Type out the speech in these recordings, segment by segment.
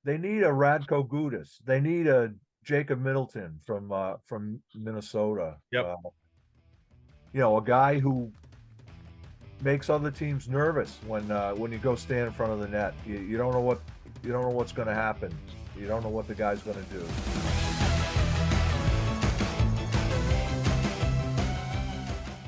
they need a Radko Gudas. They need a Jacob Middleton from Minnesota. Yep. A guy who makes other teams nervous when you go stand in front of the net. You don't know what's going to happen. You don't know what the guy's going to do.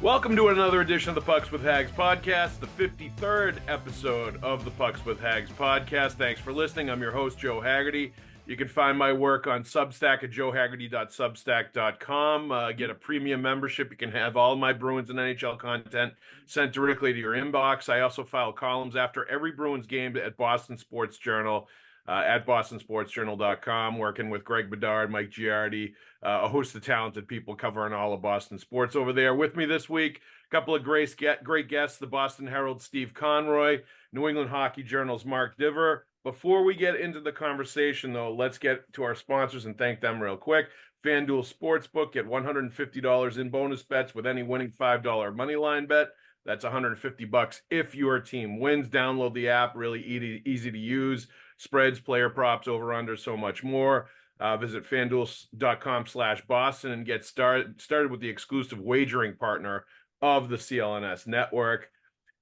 Welcome to another edition of the Pucks with Haggs podcast, the 53rd episode of the Pucks with Haggs podcast. Thanks for listening. I'm your host, Joe Haggerty. You can find my work on Substack at joehaggerty.substack.com. Get a premium membership. You can have all my Bruins and NHL content sent directly to your inbox. I also file columns after every Bruins game at Boston Sports Journal, at bostonsportsjournal.com, working with Greg Bedard, Mike Giardi, a host of talented people covering all of Boston sports over there. With me this week, a couple of great guests, the Boston Herald's Steve Conroy, New England Hockey Journal's Mark Divver. Before we get into the conversation, though, let's get to our sponsors and thank them real quick. FanDuel Sportsbook, get $150 in bonus bets with any winning $5 money line bet. That's $150 if your team wins. Download the app, really easy to use. Spreads, player props, over-under, so much more. Visit FanDuel.com/Boston and get started with the exclusive wagering partner of the CLNS network.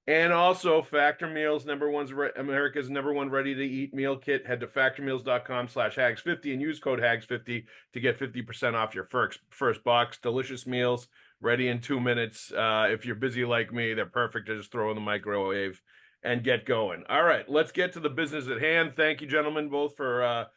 And also, Factor Meals, America's number one ready-to-eat meal kit. Head to factormeals.com/Haggs50 and use code Haggs50 to get 50% off your first box. Delicious meals, ready in 2 minutes. If you're busy like me, they're perfect to just throw in the microwave and get going. All right, let's get to the business at hand. Thank you, gentlemen, both for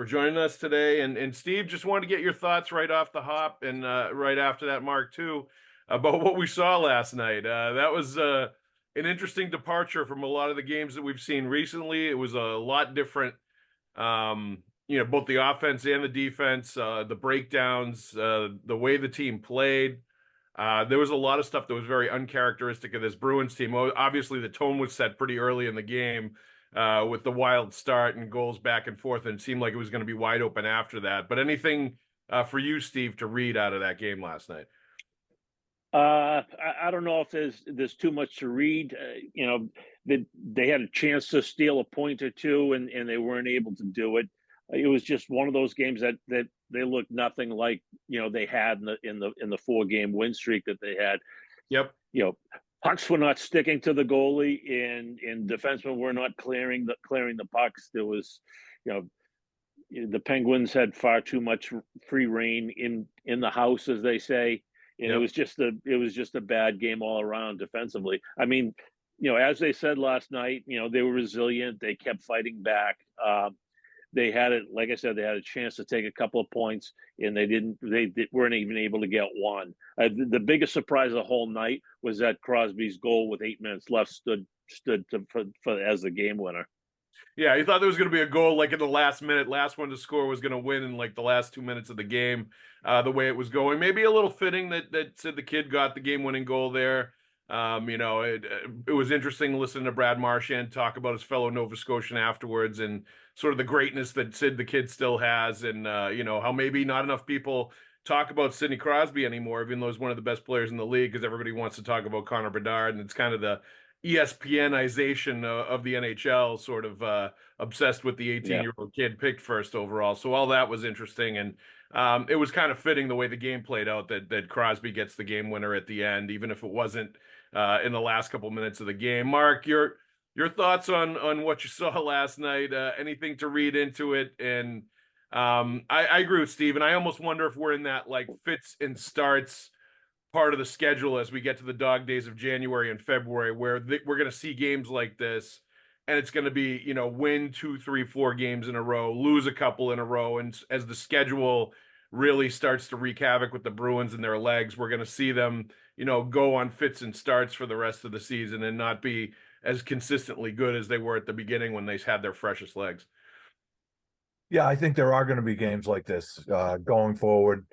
joining us today. And Steve, just wanted to get your thoughts right off the hop, and right after that, Mark, too, about what we saw last night. That was an interesting departure from a lot of the games that we've seen recently. It was a lot different, both the offense and the defense, the breakdowns, the way the team played. There was a lot of stuff that was very uncharacteristic of this Bruins team. Obviously, the tone was set pretty early in the game with the wild start and goals back and forth, and it seemed like it was going to be wide open after that. But anything for you, Steve, to read out of that game last night? I don't know if there's too much to read. They had a chance to steal a point or two, and they weren't able to do it. It was just one of those games that they looked nothing like they had in the 4-game win streak that they had. Yep. Pucks were not sticking to the goalie, and defensemen were not clearing the pucks. There was, the Penguins had far too much free reign in the house, as they say. And Yep. It was just a bad game all around defensively. I mean, as they said last night, they were resilient. They kept fighting back. They had it, like I said, they had a chance to take a couple of points, and they weren't even able to get one. The biggest surprise of the whole night was that Crosby's goal with 8 minutes left stood for as the game winner. Yeah, you thought there was going to be a goal like in the last minute. Last one to score was going to win in like the last 2 minutes of the game, the way it was going. Maybe a little fitting that said the kid got the game-winning goal there. It was interesting listening to Brad Marchand talk about his fellow Nova Scotian afterwards and sort of the greatness that Sid the kid still has, and how maybe not enough people talk about Sidney Crosby anymore, even though he's one of the best players in the league, because everybody wants to talk about Connor Bedard, and it's kind of the ESPNization of the NHL, sort of obsessed with the 18-year-old kid picked first overall. So all that was interesting, and it was kind of fitting the way the game played out that Crosby gets the game winner at the end, even if it wasn't in the last couple minutes of the game. Mark, your thoughts on what you saw last night? Anything to read into it? And I agree with Steve, and I almost wonder if we're in that like fits and starts part of the schedule as we get to the dog days of January and February, where we're going to see games like this, and it's going to be, win 2, 3, 4 games in a row, lose a couple in a row. And as the schedule really starts to wreak havoc with the Bruins and their legs, we're going to see them, go on fits and starts for the rest of the season and not be as consistently good as they were at the beginning when they had their freshest legs. Yeah, I think there are going to be games like this going forward.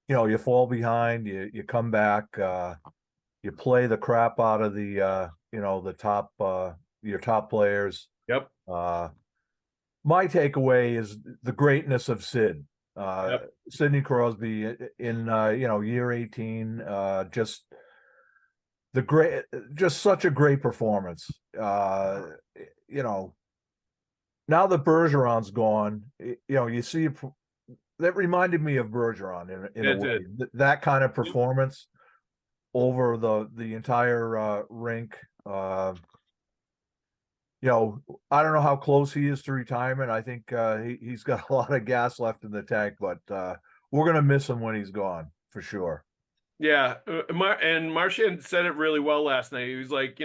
You fall behind, you come back, you play the crap out of the top your top players. Yep. My takeaway is the greatness of Sid. Yep. Sidney Crosby in year 18, just such a great performance. now that Bergeron's gone, you see that reminded me of Bergeron in a It way. did. That kind of Yep. performance over the entire rink. I don't know how close he is to retirement. I think he's got a lot of gas left in the tank, but we're gonna miss him when he's gone for sure. Yeah, and Marchand said it really well last night. He was like,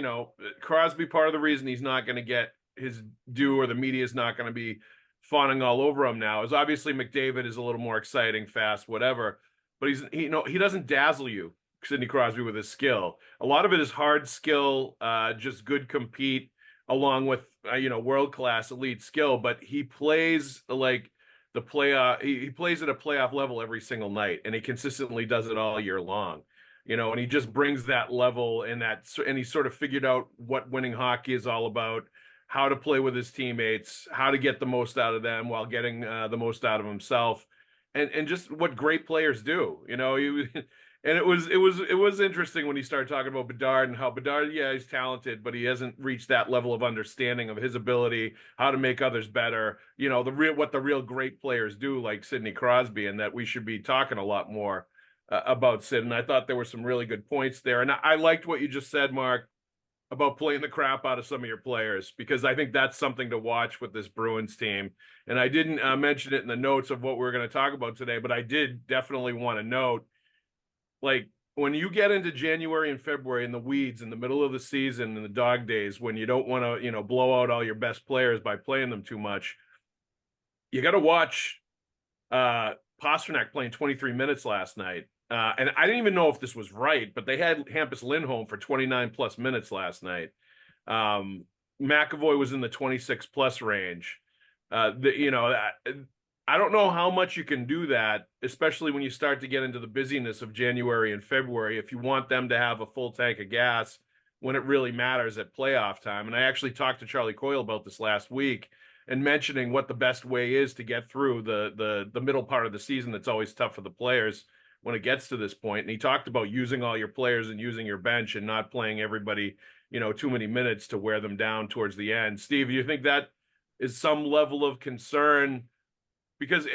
Crosby, part of the reason he's not going to get his due, or the media is not going to be fawning all over him now, is obviously McDavid is a little more exciting, fast, whatever. But he doesn't dazzle you, Sidney Crosby, with his skill. A lot of it is hard skill, just good compete, along with world class elite skill. But he plays like the playoff. He plays at a playoff level every single night, and he consistently does it all year long. And he just brings that level, and he sort of figured out what winning hockey is all about, how to play with his teammates, how to get the most out of them while getting the most out of himself, and just what great players do. And it was interesting when he started talking about Bedard, and how Bedard, yeah, he's talented, but he hasn't reached that level of understanding of his ability, how to make others better. What the real great players do, like Sidney Crosby, and that we should be talking a lot more about Sid. And I thought there were some really good points there, and I liked what you just said, Mark, about playing the crap out of some of your players, because I think that's something to watch with this Bruins team. And I didn't mention it in the notes of what we're going to talk about today, but I did definitely want to note, like, when you get into January and February in the weeds in the middle of the season, in the dog days, when you don't want to, blow out all your best players by playing them too much, you got to watch Pastrnak playing 23 minutes last night. And I didn't even know if this was right, but they had Hampus Lindholm for 29 plus minutes last night. McAvoy was in the 26 plus range. I don't know how much you can do that, especially when you start to get into the busyness of January and February, if you want them to have a full tank of gas when it really matters at playoff time. And I actually talked to Charlie Coyle about this last week, and mentioning what the best way is to get through the middle part of the season that's always tough for the players when it gets to this point. And he talked about using all your players and using your bench, and not playing everybody, too many minutes to wear them down towards the end. Steve, you think that is some level of concern? Because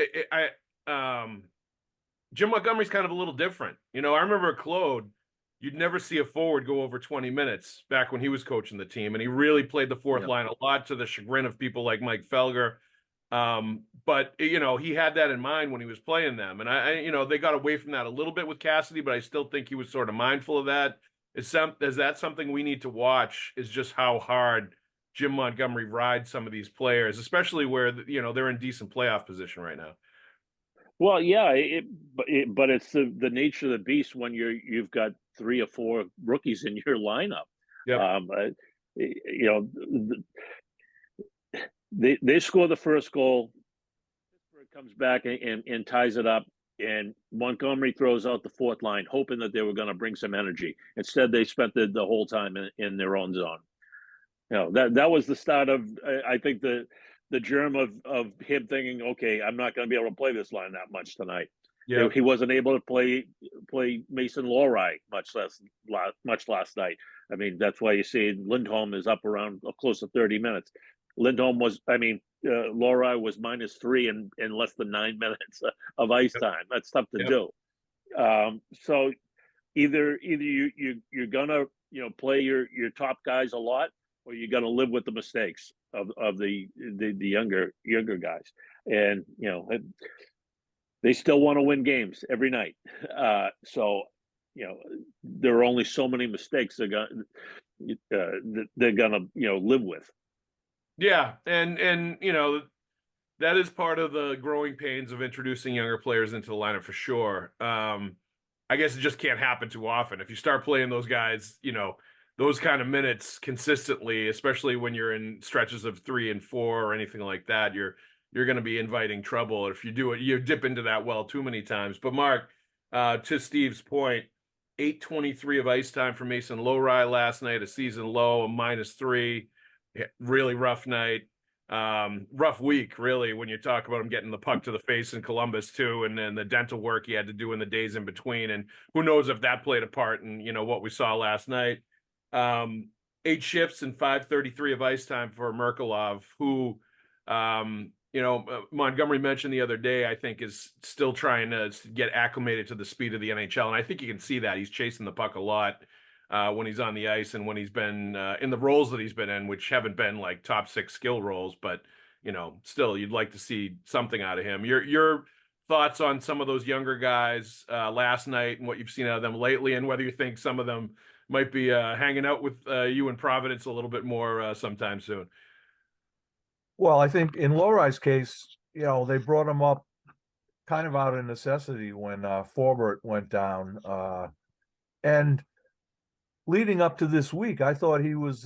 Jim Montgomery's kind of a little different. I remember Claude, you'd never see a forward go over 20 minutes back when he was coaching the team. And he really played the fourth line a lot, to the chagrin of people like Mike Felger. But he had that in mind when he was playing them. And they got away from that a little bit with Cassidy, but I still think he was sort of mindful of that. Is that something we need to watch, is just how hard Jim Montgomery rides some of these players, especially where, they're in decent playoff position right now. Well, yeah, but it's the nature of the beast when you've got 3 or 4 rookies in your lineup. Yeah. They score the first goal. Pittsburgh comes back and ties it up, and Montgomery throws out the fourth line, hoping that they were going to bring some energy. Instead, they spent the whole time in their own zone. That was the start of, I think, the germ of him thinking, okay, I'm not going to be able to play this line that much tonight. Yeah, he wasn't able to play Mason Lohrei much last night. I mean, that's why you see Lindholm is up around close to 30 minutes. Lohrei was -3 in less than 9 minutes of ice time. That's tough to do. So either you're gonna play your top guys a lot, or you're gonna live with the mistakes of the younger guys. And they still want to win games every night. So there are only so many mistakes they're gonna live with. Yeah, and that is part of the growing pains of introducing younger players into the lineup, for sure. I guess it just can't happen too often. If you start playing those guys, those kind of minutes consistently, especially when you're in stretches of 3 and 4 or anything like that, you're going to be inviting trouble. If you do it, you dip into that well too many times. But Mark, to Steve's point, 8:23 of ice time for Mason Lohrei last night, a season low, a -3. Really rough night, rough week, really, when you talk about him getting the puck to the face in Columbus too, and then the dental work he had to do in the days in between, and who knows if that played a part in what we saw last night. 8 shifts and 5:33 of ice time for Merkulov, who Montgomery mentioned the other day, I think, is still trying to get acclimated to the speed of the NHL. And I think you can see that. He's chasing the puck a lot when he's on the ice and when he's been in the roles that he's been in, which haven't been like top 6 skill roles. But, still, you'd like to see something out of him. Your thoughts on some of those younger guys last night and what you've seen out of them lately, and whether you think some of them might be hanging out with you in Providence a little bit more sometime soon. Well, I think in Lowry's case, they brought him up kind of out of necessity when Forbert went down. And leading up to this week, I thought he was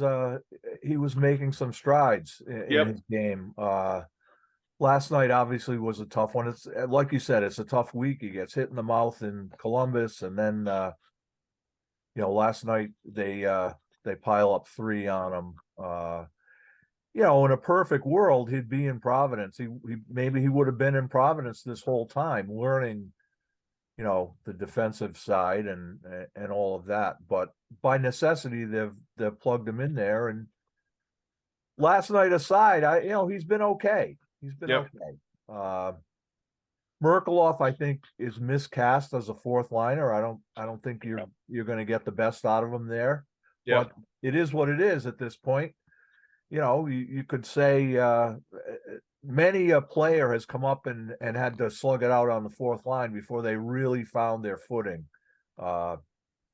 making some strides in his game. Last night obviously was a tough one. It's like you said, it's a tough week. He gets hit in the mouth in Columbus, and then last night they pile up 3 on him. In a perfect world, he'd be in Providence. Maybe he would have been in Providence this whole time, learning, the defensive side and all of that. But by necessity, they've plugged him in there. And last night aside, he's been okay. He's been okay. Merkelov, I think, is miscast as a 4th liner. I don't think you're going to get the best out of him there. But it is what it is at this point. You could say many a player has come up and had to slug it out on the 4th line before they really found their footing. And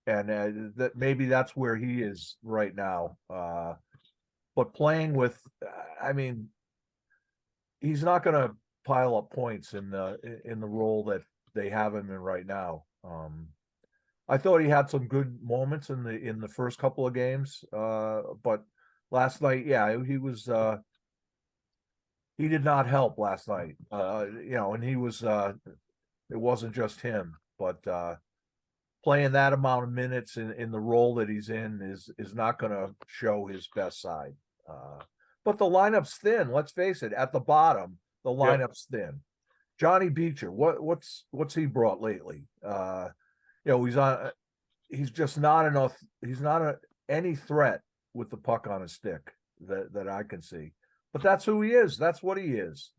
that maybe that's where he is right now. But playing with, he's not going to pile up points in the role that they have him in right now. I thought he had some good moments in the first couple of games, but last night, he was he did not help last night. And he was it wasn't just him, but playing that amount of minutes in the role that he's in is not going to show his best side. But the lineup's thin. Let's face it. At the bottom, the lineup's thin. Johnny Beecher, what's he brought lately? He's just not enough. He's not any threat with the puck on his stick that I can see. But that's who he is. That's what he is.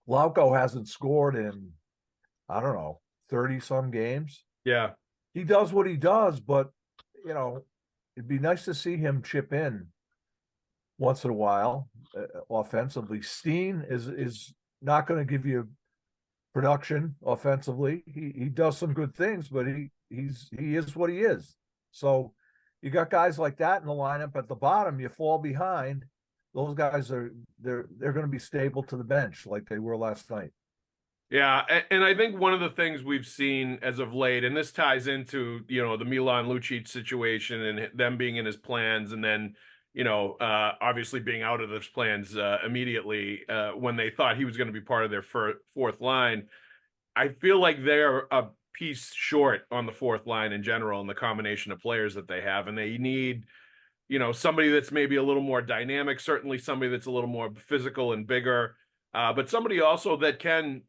Lauko hasn't scored in, I don't know, 30-some games. Yeah. He does what he does, but, it'd be nice to see him chip in once in a while offensively. Steen is not going to give you production offensively. He does some good things, but he is what he is. So you got guys like that in the lineup. At the bottom, you fall behind. Those guys they're going to be stable to the bench like they were last night. Yeah, and I think one of the things we've seen as of late, and this ties into, the Milan Lucic situation and them being in his plans, and then, obviously being out of those plans immediately when they thought he was going to be part of their 4th line. I feel like they're a piece short on the 4th line in general and the combination of players that they have, and they need, somebody that's maybe a little more dynamic, certainly somebody that's a little more physical and bigger. But somebody also that can,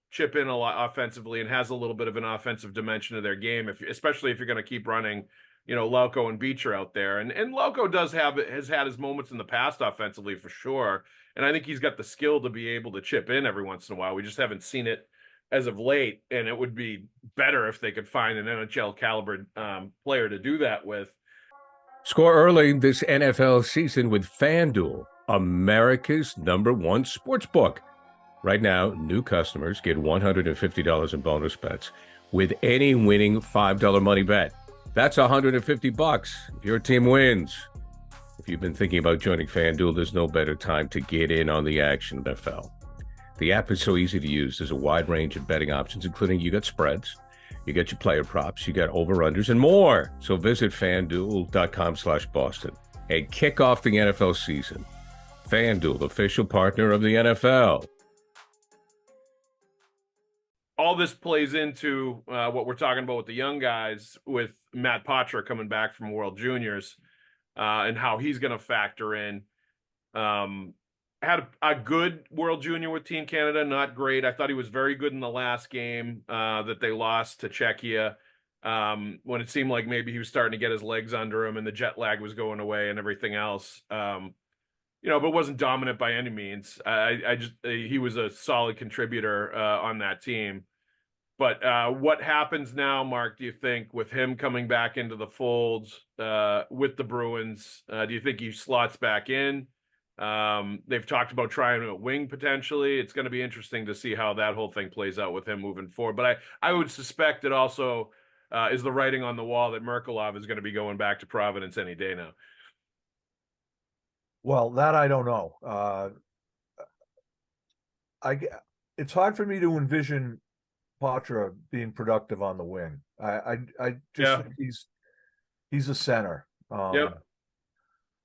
chip in a lot offensively and has a little bit of an offensive dimension to their game, especially if you're going to keep running, Lauko and Beecher out there. And Lauko has had his moments in the past offensively for sure. And I think he's got the skill to be able to chip in every once in a while. We just haven't seen it as of late. And it would be better if they could find an NHL caliber player to do that with. Score early this NFL season with FanDuel, America's #1 sportsbook. Right now, new customers get $150 in bonus bets with any winning $5 money bet. That's $150 if your team wins. If you've been thinking about joining FanDuel, there's no better time to get in on the action, NFL. The app is so easy to use. There's a wide range of betting options, including you got spreads, you get your player props, you got over-unders, and more. So visit FanDuel.com/Boston and kick off the NFL season. FanDuel, official partner of the NFL. All this plays into what we're talking about with the young guys, with Matt Potra coming back from World Juniors and how he's going to factor in. Had a good World Junior with Team Canada, not great. I thought he was very good in the last game that they lost to Czechia when it seemed like maybe he was starting to get his legs under him and the jet lag was going away and everything else. but wasn't dominant by any means. I just he was a solid contributor on that team. But what happens now, Mark, do you think, with him coming back into the fold with the Bruins? Do you think he slots back in? They've talked about trying him at wing potentially. It's going to be interesting to see how that whole thing plays out with him moving forward. But I would suspect it also is the writing on the wall that Merkulov is going to be going back to Providence any day now. Well, that I don't know. It's hard for me to envision Potra being productive on the wing. I just think he's a center.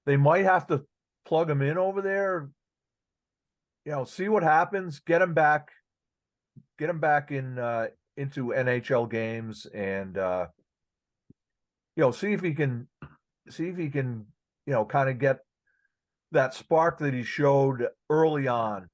They might have to plug him in over there. See what happens. Get him back in into NHL games, and see if he can kind of get that spark that he showed early on.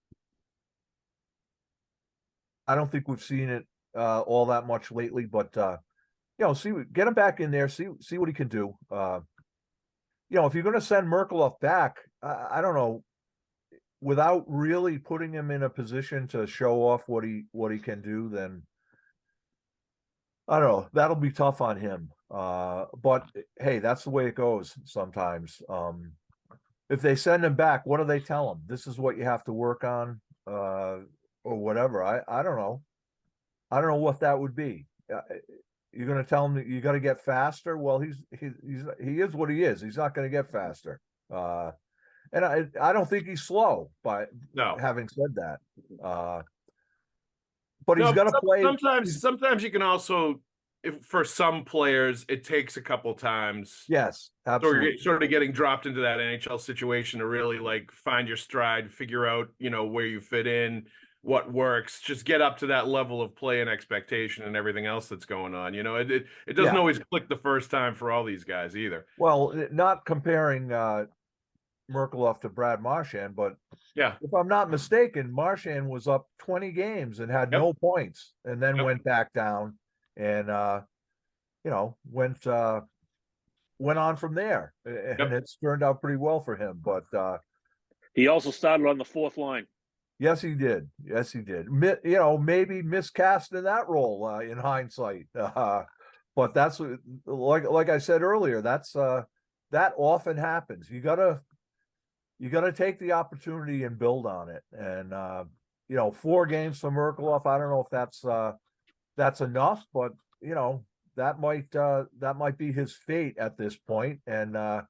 I don't think we've seen it all that much lately, but get him back in there, see what he can do. If you're going to send Merkulov back, I don't know, without really putting him in a position to show off what he can do, then I don't know, that'll be tough on him. But hey, that's the way it goes sometimes. If they send him back, what do they tell him? This is what you have to work on, or whatever. I don't know. I don't know what that would be. You're going to tell him that you got to get faster. Well, he is what he is. He's not going to get faster. And I don't think he's slow. Having said that, but he's got to play. Sometimes you can also, for some players, it takes a couple times. Yes, absolutely. Sort of getting dropped into that NHL situation to really find your stride, figure out where you fit in, what works, just get up to that level of play and expectation and everything else that's going on. It doesn't always click the first time for all these guys either. Well, not comparing Merkulov to Brad Marchand, but if I'm not mistaken, Marchand was up 20 games and had no points, and then went back down and went on from there, and it's turned out pretty well for him. But he also started on the fourth line. Yes, he did. Maybe miscast in that role in hindsight. But that's like I said earlier, that often happens. You gotta take the opportunity and build on it. And 4 games for Merkulov, I don't know if that's enough, but that might be his fate at this point, and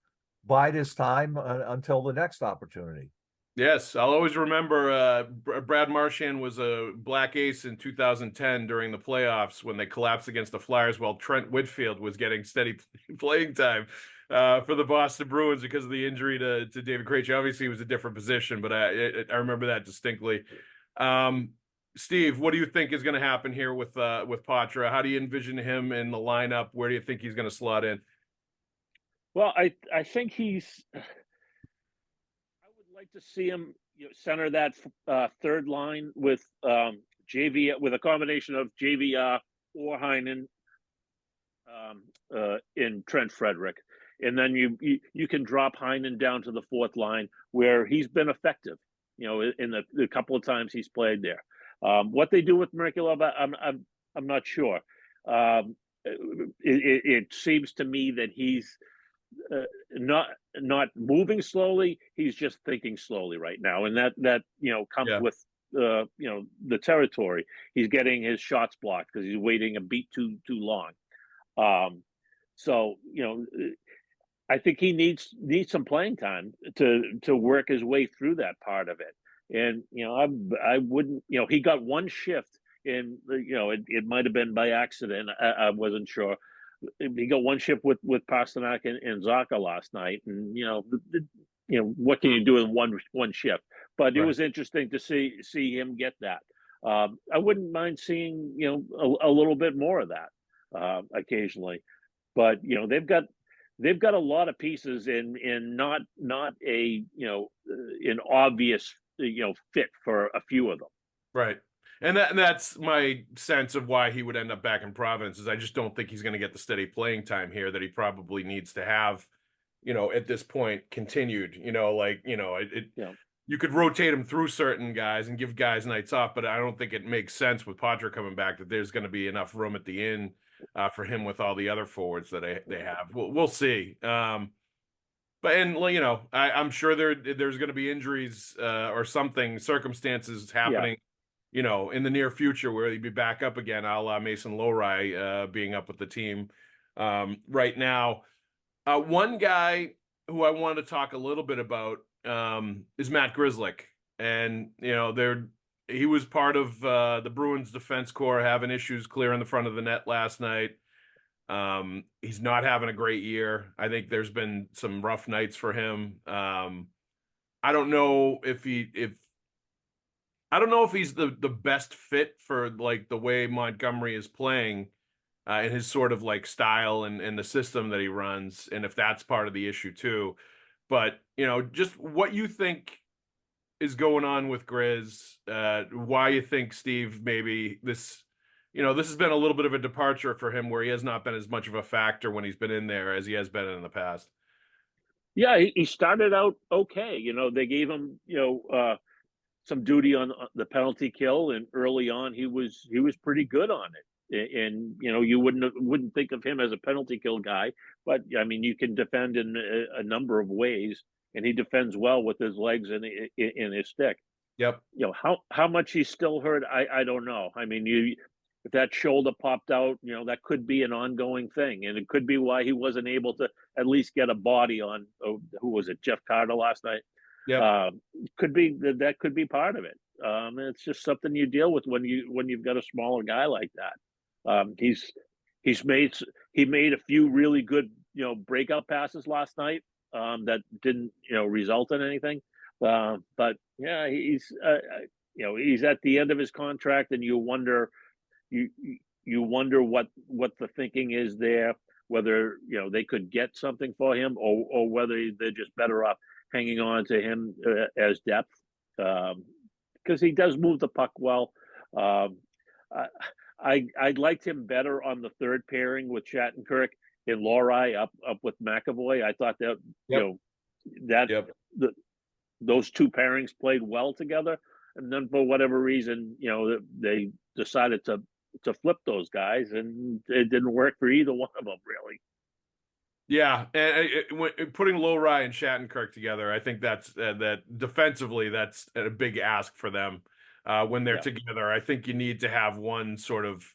bide his time until the next opportunity. Yes, I'll always remember Brad Marchand was a black ace in 2010 during the playoffs when they collapsed against the Flyers while Trent Whitfield was getting steady playing time for the Boston Bruins because of the injury to David Krejci. Obviously, it was a different position, but I remember that distinctly. Steve, what do you think is going to happen here with Potra? How do you envision him in the lineup? Where do you think he's going to slot in? Well, I think he's. Like to see him center that third line with JV, with a combination of JVR or Heinen in Trent Frederick, and then you can drop Heinen down to the fourth line where he's been effective. In the couple of times he's played there. What they do with Merkulov, I'm not sure. It seems to me that he's not moving slowly. He's just thinking slowly right now, and that comes with the territory. He's getting his shots blocked because he's waiting a beat too long. So I think he needs some playing time to work his way through that part of it. And I wouldn't. He got one shift in. It might have been by accident. I wasn't sure. He got one shift with Pasternak and Zacha last night, and what can you do in one shift? But it was interesting to see him get that. I wouldn't mind seeing a little bit more of that occasionally, but they've got a lot of pieces in not a an obvious fit for a few of them. Right. And that's my sense of why he would end up back in Providence, is I just don't think he's going to get the steady playing time here that he probably needs to have, at this point continued, Yeah. you could rotate him through certain guys and give guys nights off, but I don't think it makes sense with Potra coming back that there's going to be enough room at the end for him with all the other forwards that they have. We'll see. I'm sure there's going to be injuries or something, circumstances Yeah. happening, in the near future where he'd be back up again, a la Mason Lowry being up with the team right now. One guy who I want to talk a little bit about is Matt Grzelcyk. And, he was part of the Bruins defense corps having issues clearing the front of the net last night. He's not having a great year. I think there's been some rough nights for him. I don't know if he's the best fit for like the way Montgomery is playing and his sort of like style and the system that he runs, and if that's part of the issue too. But, just what you think is going on with Grizz, why you think, Steve, maybe this has been a little bit of a departure for him where he has not been as much of a factor when he's been in there as he has been in the past. Yeah, he started out okay. They gave him, some duty on the penalty kill, and early on he was pretty good on it. And you wouldn't think of him as a penalty kill guy, but I mean, you can defend in a number of ways, and he defends well with his legs and in his stick. Yep. How much he's still hurt, I don't know. I mean, if that shoulder popped out, that could be an ongoing thing, and it could be why he wasn't able to at least get a body on. Who was it? Jeff Carter last night. Yeah. Could be that could be part of it. It's just something you deal with when you've got a smaller guy like that. He made a few really good breakout passes last night that didn't result in anything. But yeah, he's at the end of his contract, and you wonder what the thinking is there, whether they could get something for him, or whether they're just better off hanging on to him as depth, because he does move the puck well. I liked him better on the third pairing with Shattenkirk and Lowry up with McAvoy. I thought that those two pairings played well together, and then for whatever reason, they decided to flip those guys, and it didn't work for either one of them really. Yeah, and putting Lowry and Shattenkirk together, I think that's that defensively, that's a big ask for them when they're together. I think you need to have one sort of,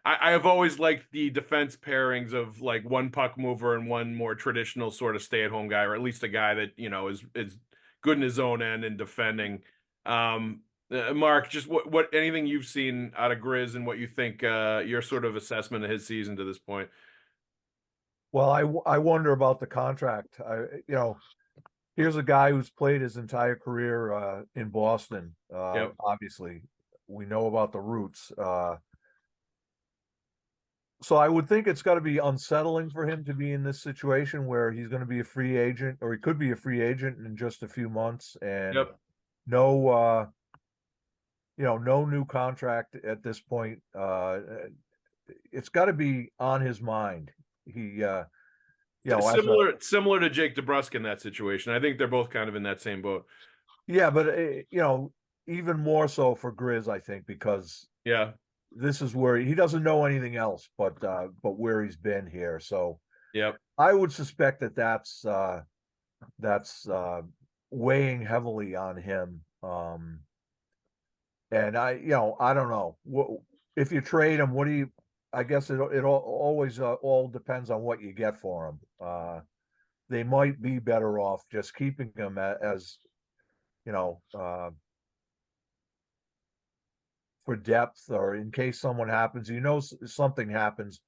I have always liked the defense pairings of like one puck mover and one more traditional sort of stay-at-home guy, or at least a guy that is good in his own end and defending. Mark, just what anything you've seen out of Grizz and what you think your sort of assessment of his season to this point. Well, I wonder about the contract. Here's a guy who's played his entire career in Boston. Obviously, we know about the roots. So I would think it's got to be unsettling for him to be in this situation where he's going to be a free agent, or he could be a free agent in just a few months, and no new contract at this point. It's got to be on his mind. He, similar to Jake DeBrusk in that situation. I think they're both kind of in that same boat. Yeah, but even more so for Grizz, I think, because this is where he doesn't know anything else but where he's been here. So I would suspect that's weighing heavily on him. And I don't know if you trade him. What do you? I guess it always all depends on what you get for him. They might be better off just keeping him as for depth, or in case someone happens. Something happens.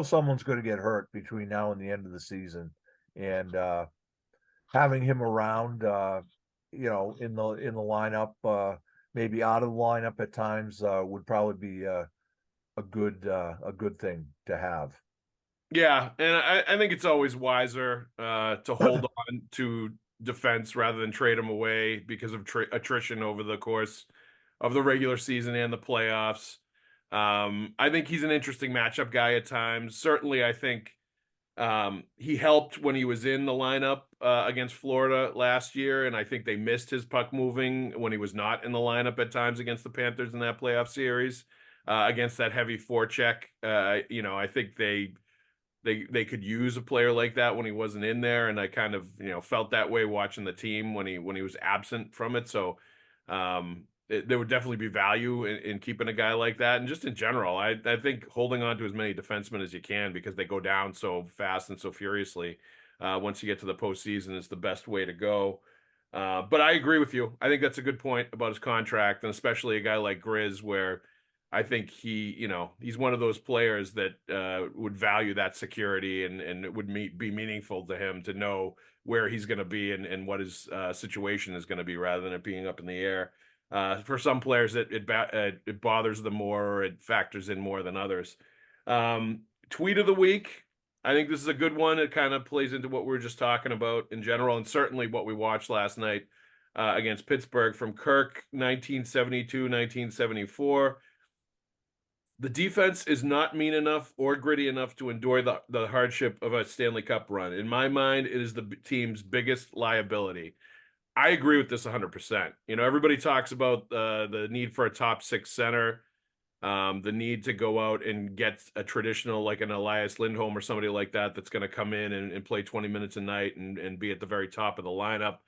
Someone's going to get hurt between now and the end of the season, and having him around, in the lineup, maybe out of the lineup at times, would probably be a good thing to have. Yeah, and I think it's always wiser to hold on to defense rather than trade them away because of attrition over the course of the regular season and the playoffs. I think he's an interesting matchup guy at times. Certainly, I think He helped when he was in the lineup against Florida last year, and I think they missed his puck moving when he was not in the lineup at times against the Panthers in that playoff series against that heavy forecheck. I think they could use a player like that when he wasn't in there, and I kind of felt that way watching the team when he was absent from it. So there would definitely be value in keeping a guy like that, and just in general, I think holding on to as many defensemen as you can because they go down so fast and so furiously. Once you get to the postseason, is the best way to go. But I agree with you. I think that's a good point about his contract, and especially a guy like Grizz, where I think he's one of those players that would value that security, and it would be meaningful to him to know where he's going to be and what his situation is going to be, rather than it being up in the air. For some players, it bothers them more, or it factors in more than others. Tweet of the week. I think this is a good one. It kind of plays into what we were just talking about in general, and certainly what we watched last night against Pittsburgh from Kirk, 1972, 1974. The defense is not mean enough or gritty enough to endure the hardship of a Stanley Cup run. In my mind, it is the team's biggest liability. I agree with this 100%. Everybody talks about the need for a top six center, the need to go out and get a traditional, like an Elias Lindholm or somebody like that, that's going to come in and play 20 minutes a night and be at the very top of the lineup.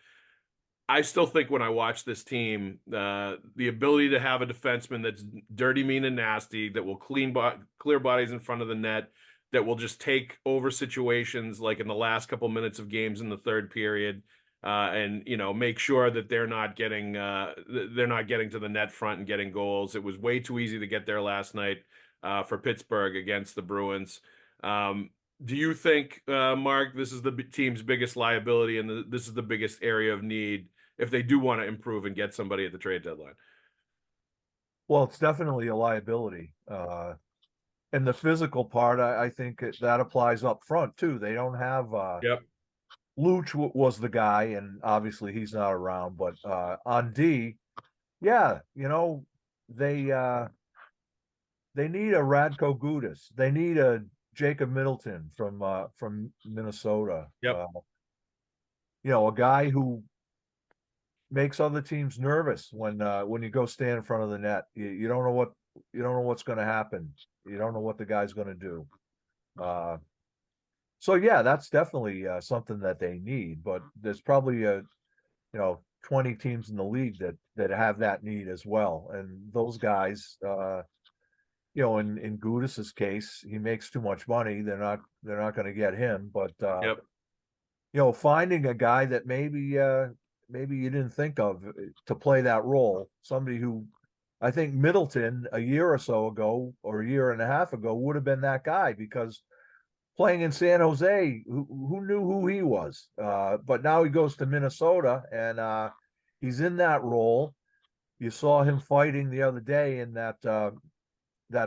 I still think when I watch this team, the ability to have a defenseman that's dirty, mean, and nasty, that will clear bodies in front of the net, that will just take over situations like in the last couple minutes of games in the third period, and make sure that they're not getting to the net front and getting goals. It was way too easy to get there last night for Pittsburgh against the Bruins. Do you think, Mark, this is the team's biggest liability, and this is the biggest area of need if they do want to improve and get somebody at the trade deadline? Well, it's definitely a liability. And the physical part, I think that applies up front too. They don't have Yep. Luch was the guy, and obviously he's not around. But on D, yeah, they need a Radko Gudas. They need a Jacob Middleton from Minnesota. Yep. A guy who makes other teams nervous when you go stand in front of the net. You don't know what's going to happen. You don't know what the guy's going to do. So yeah, that's definitely something that they need. But there's probably 20 teams in the league that have that need as well. And those guys, in Gudas's case, he makes too much money. They're not going to get him. But Yep. Finding a guy that maybe you didn't think of to play that role, somebody who I think Middleton a year or so ago or a year and a half ago would have been that guy, because playing in San Jose, who knew who he was? But now he goes to Minnesota and he's in that role. You saw him fighting the other day in that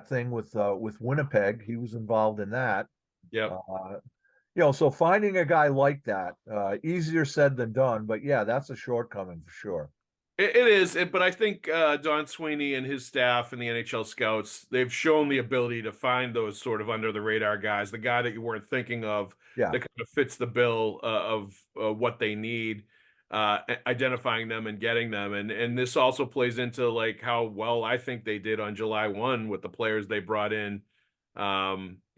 thing with Winnipeg. He was involved in that. Yep. So finding a guy like that, easier said than done, but yeah, that's a shortcoming for sure. It is, but I think Don Sweeney and his staff and the NHL scouts, they've shown the ability to find those sort of under the radar guys, the guy that you weren't thinking of, Yeah. that kind of fits the bill of what they need, identifying them and getting them. And this also plays into like how well I think they did on July 1 with the players they brought in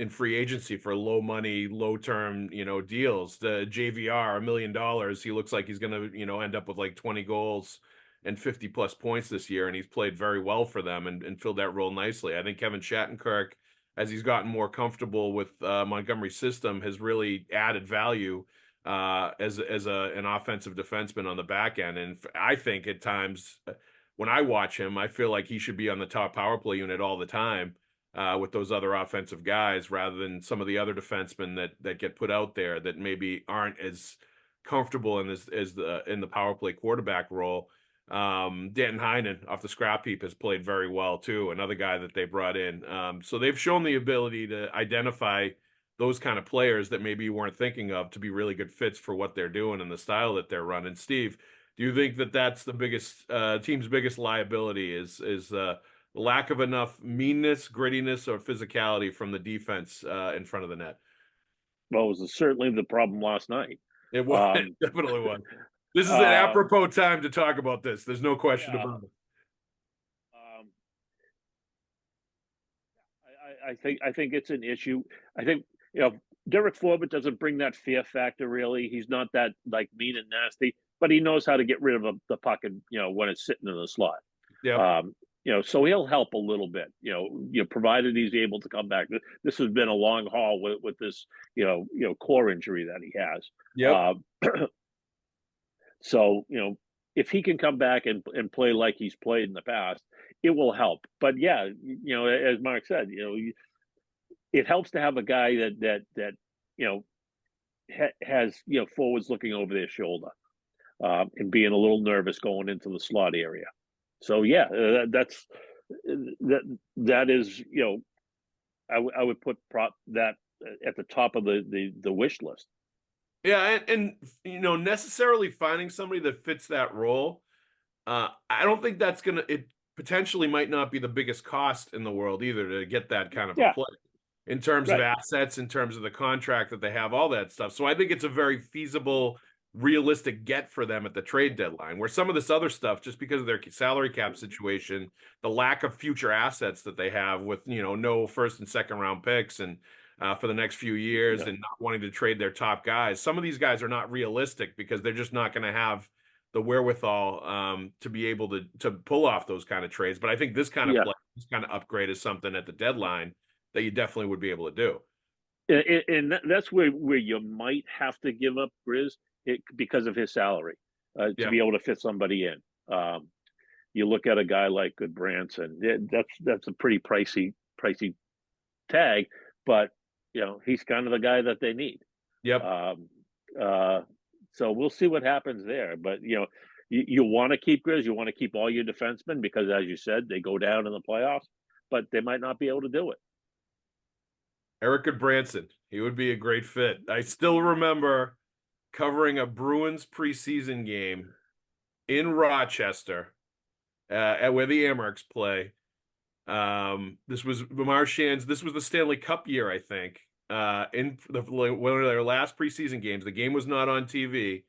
free agency for low money, low term, deals. The JVR, $1 million. He looks like he's going to, end up with like 20 goals and 50 plus points this year. And he's played very well for them and filled that role nicely. I think Kevin Shattenkirk, as he's gotten more comfortable with Montgomery's system, has really added value as an offensive defenseman on the back end. And I think at times when I watch him, I feel like he should be on the top power play unit all the time. With those other offensive guys, rather than some of the other defensemen that get put out there that maybe aren't as comfortable in the power play quarterback role. Danton Heinen off the scrap heap has played very well too. Another guy that they brought in. So they've shown the ability to identify those kind of players that maybe you weren't thinking of to be really good fits for what they're doing and the style that they're running. Steve, do you think that that's the biggest team's biggest liability is lack of enough meanness, grittiness, or physicality from the defense in front of the net? Well, it was certainly the problem last night. It was. Um, It definitely was. This is an uh, apropos time to talk about this. There's no question yeah. about it. I think it's an issue. I think, you know, Derek Forbett doesn't bring that fear factor really. He's not that like mean and nasty, but he knows how to get rid of the puck and, you know, when it's sitting in the slot. Yeah. You know, so he'll help a little bit. Provided he's able to come back. This has been a long haul with this, core injury that he has. Yep. So, if he can come back and play like he's played in the past, it will help. But yeah, as Mark said, it helps to have a guy that has forwards looking over their shoulder and being a little nervous going into the slot area. So yeah, that is I would put that at the top of the wish list. Yeah, and necessarily finding somebody that fits that role. I don't think that's it potentially might not be the biggest cost in the world either to get that kind of a play in terms of assets, in terms of the contract that they have, all that stuff. So I think it's a very feasible, realistic get for them at the trade deadline, where some of this other stuff, just because of their salary cap situation, the lack of future assets that they have with, no first and second round picks and for the next few years and not wanting to trade their top guys. Some of these guys are not realistic because they're just not going to have the wherewithal to be able to pull off those kind of trades. But I think this kind of play, this kind of upgrade is something at the deadline that you definitely would be able to do. And that's where you might have to give up Grizz because of his salary to be able to fit somebody in. You look at a guy like Goodbranson, that's a pretty pricey tag, but he's kind of the guy that they need. Yep. So we'll see what happens there. But you want to keep Grizz, you want to keep all your defensemen because, as you said, they go down in the playoffs, but they might not be able to do it. Erik Goodbranson, he would be a great fit. I still remember covering a Bruins preseason game in Rochester, at where the Amerks play. This was Marchand's. This was the Stanley Cup year, I think. In one of their last preseason games, the game was not on TV,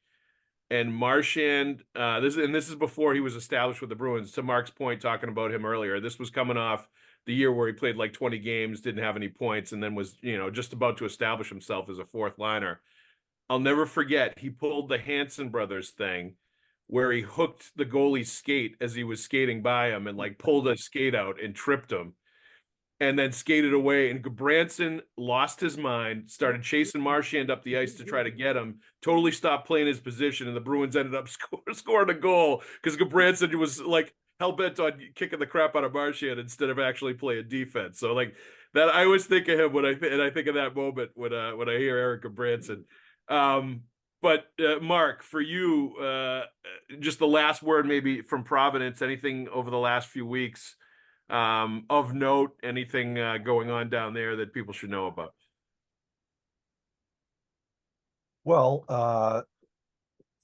and Marchand. This is before he was established with the Bruins. To Mark's point, talking about him earlier, this was coming off the year where he played like 20 games, didn't have any points, and then was just about to establish himself as a fourth liner. I'll never forget. He pulled the Hanson brothers thing, where he hooked the goalie's skate as he was skating by him and like pulled a skate out and tripped him and then skated away. And Goodbranson lost his mind, started chasing Marchand up the ice to try to get him, totally stopped playing his position, and the Bruins ended up scoring a goal because Goodbranson was like hell-bent on kicking the crap out of Marchand instead of actually playing defense. So like that, I always think of him when I think of that moment when I hear Erik Goodbranson. But Mark, for you, just the last word maybe from Providence, anything over the last few weeks of note, anything going on down there that people should know about? Well,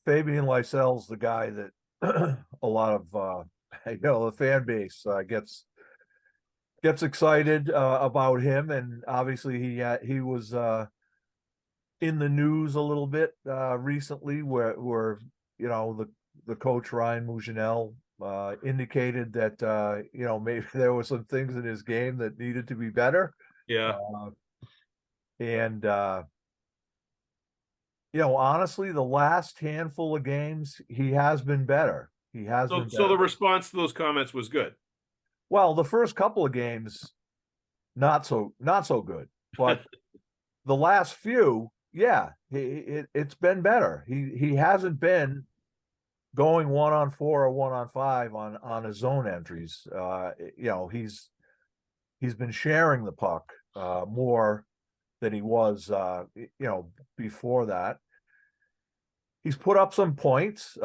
Fabian Lysel's the guy that a lot of the fan base gets excited about him, and obviously he was in the news a little bit recently, where the coach Ryan Mougenel indicated that maybe there were some things in his game that needed to be better. Yeah. And honestly, the last handful of games he has been better. He has been better. So the response to those comments was good. Well, the first couple of games, not so good, but the last few, yeah, it's been better. He hasn't been going 1-on-4 or 1-on-5 on his zone entries. He's been sharing the puck more than he was before that. He's put up some points.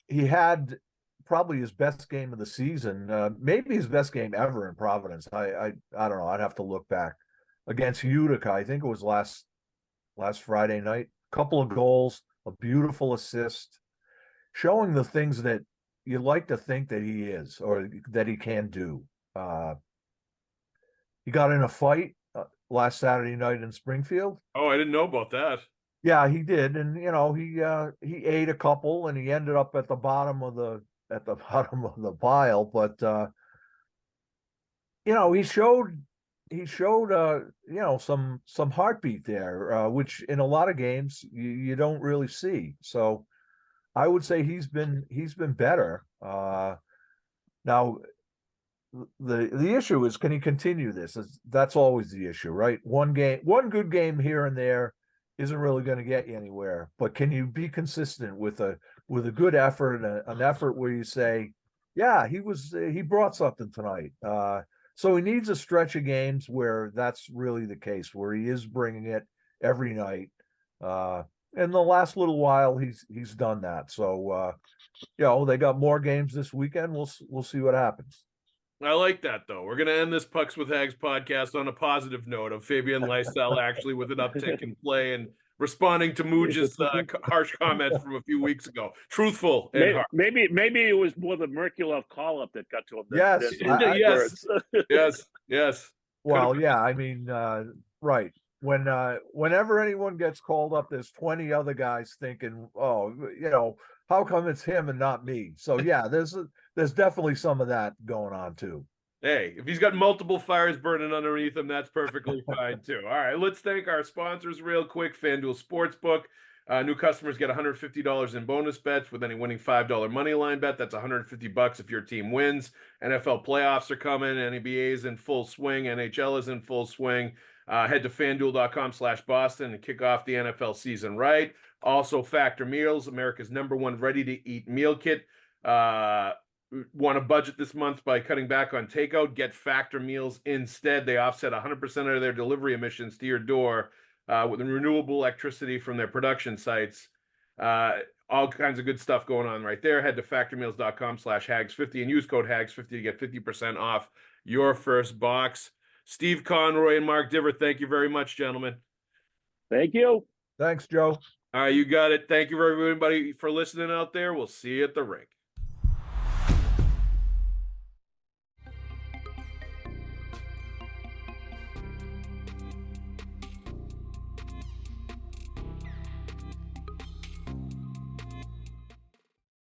He had probably his best game of the season, maybe his best game ever in Providence. I don't know. I'd have to look back. Against Utica, I think it was last Friday night. Couple of goals, a beautiful assist, showing the things that you like to think that he is or that he can do. He got in a fight last Saturday night in Springfield. Oh, I didn't know about that. Yeah, he did, and he ate a couple, and he ended up at the bottom of the bottom of the pile. But he showed some heartbeat there, which in a lot of games you don't really see. So I would say he's been better. Now the issue is, can he continue this? That's always the issue, right? One good game here and there isn't really going to get you anywhere. But can you be consistent with a good effort, and an effort where you say, yeah, he brought something tonight. So he needs a stretch of games where that's really the case, where he is bringing it every night. In the last little while, he's done that. So they got more games this weekend. We'll see what happens. I like that, though. We're going to end this Pucks with Haggs podcast on a positive note of Fabian Lysell actually with an uptick in play and responding to Mooj's harsh comments from a few weeks ago. Truthful and harsh. Maybe it was more the Merkulov call-up that got to him. Yes. Well, yeah, I mean, right. Whenever anyone gets called up, there's 20 other guys thinking, oh, how come it's him and not me? So yeah, there's definitely some of that going on too. Hey, if he's got multiple fires burning underneath him, that's perfectly fine too. All right, let's thank our sponsors real quick. FanDuel Sportsbook. New customers get $150 in bonus bets with any winning $5 money line bet. That's $150 if your team wins. NFL playoffs are coming. NBA is in full swing. NHL is in full swing. Head to FanDuel.com/Boston and kick off the NFL season right. Also, Factor Meals, America's #1 ready-to-eat meal kit. Want to budget this month by cutting back on takeout? Get Factor Meals instead. They offset 100% of their delivery emissions to your door with renewable electricity from their production sites. All kinds of good stuff going on right there. Head to factormeals.com/Haggs50 and use code Haggs50 to get 50% off your first box. Steve Conroy and Mark Divver, thank you very much, gentlemen. Thank you. Thanks, Joe. All right, you got it. Thank you, everybody, for listening out there. We'll see you at the rink.